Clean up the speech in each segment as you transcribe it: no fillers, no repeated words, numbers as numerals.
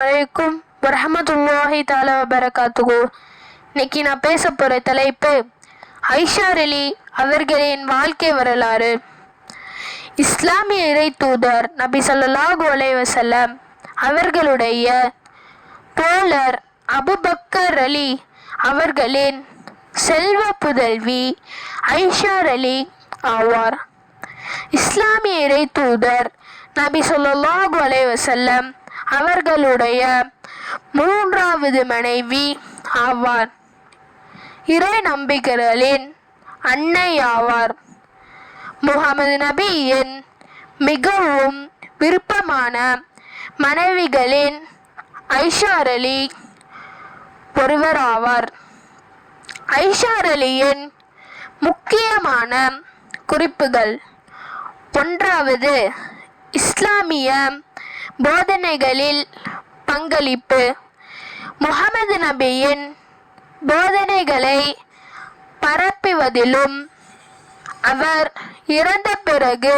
வலைக்கும் வரஹமத்துல்லாஹி தஆலா வபரகாத்துஹு. இன்னைக்கு நான் பேச போகிற தலைப்பு ஆயிஷா அலி அவர்களின் வாழ்க்கை வரலாறு. இஸ்லாமிய இறை தூதர் நபி ஸல்லல்லாஹு அலைஹி வஸல்லம் அவர்களுடைய தோழர் அபூபக்கர் அலி அவர்களின் செல்வ புதல்வி ஆயிஷா அலி ஆவார். இஸ்லாமிய இறை தூதர் நபி ஸல்லல்லாஹு அலைஹி வஸல்லம் அவர்களுடைய மூன்றாவது மனைவி ஆவார். இறை நம்பிக்கைகளின் அன்னை ஆவார். முகமது நபியின் மிகவும் விருப்பமான மனைவிகளின் ஆயிஷா அலி ஒருவர் ஆவார். ஆயிஷா அலியின் முக்கியமான குறிப்புகள்: ஒன்றாவது, இஸ்லாமிய போதனைகளில் பங்களிப்பு. முகமது நபியின் போதனைகளை பரப்புவதிலும் அவர் இறந்த பிறகு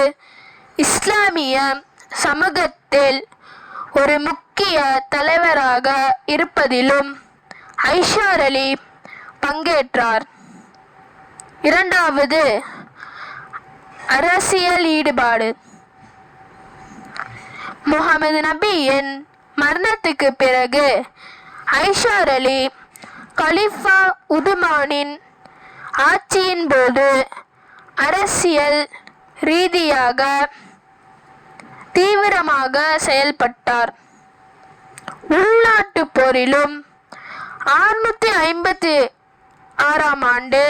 இஸ்லாமிய சமூகத்தில் ஒரு முக்கிய தலைவராக இருப்பதிலும் ஆயிஷா அலி பங்கேற்றார். இரண்டாவது, அரசியல் ஈடுபாடு. முகமது நபியின் மரணத்துக்கு பிறகு ஆயிஷா அலி கலீஃபா உதுமானின் ஆட்சியின் போது அரசியல் ரீதியாக தீவிரமாக செயல்பட்டார். உள்நாட்டு போரிலும் 656ஆம் ஆண்டு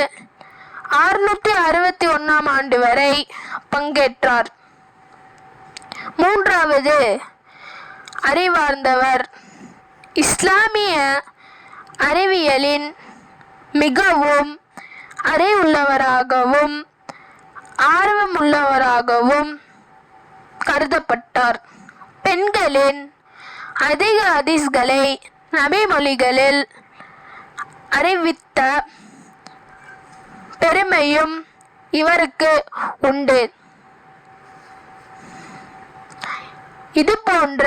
661ஆம் ஆண்டு வரை பங்கேற்றார். மூன்றாவது, அறிவார்ந்தவர். இஸ்லாமிய அறிவியலின் மிகவும் அறிவுள்ளவராகவும் ஆர்வமுள்ளவராகவும் கருதப்பட்டார். பெண்களின் அதிக ஹதீஸ்களை நபிமொழிகளில் அறிவித்த பெருமையும் இவருக்கு உண்டு. இது போன்ற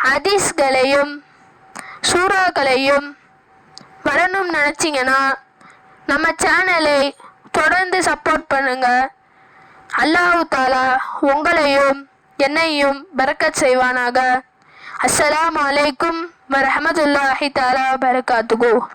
ஹதீஸ்களையும் சூறாக்களையும் வரணும்னு நினச்சிங்கன்னா நம்ம சேனலை தொடர்ந்து சப்போர்ட் பண்ணுங்க. அல்லாஹ் தஆலா உங்களையும் என்னையும் பரக்கத் செய்வானாக. அஸ்ஸலாமு அலைக்கும் வரஹமத்துல்லாஹி தஆலா வபரகாத்துஹு.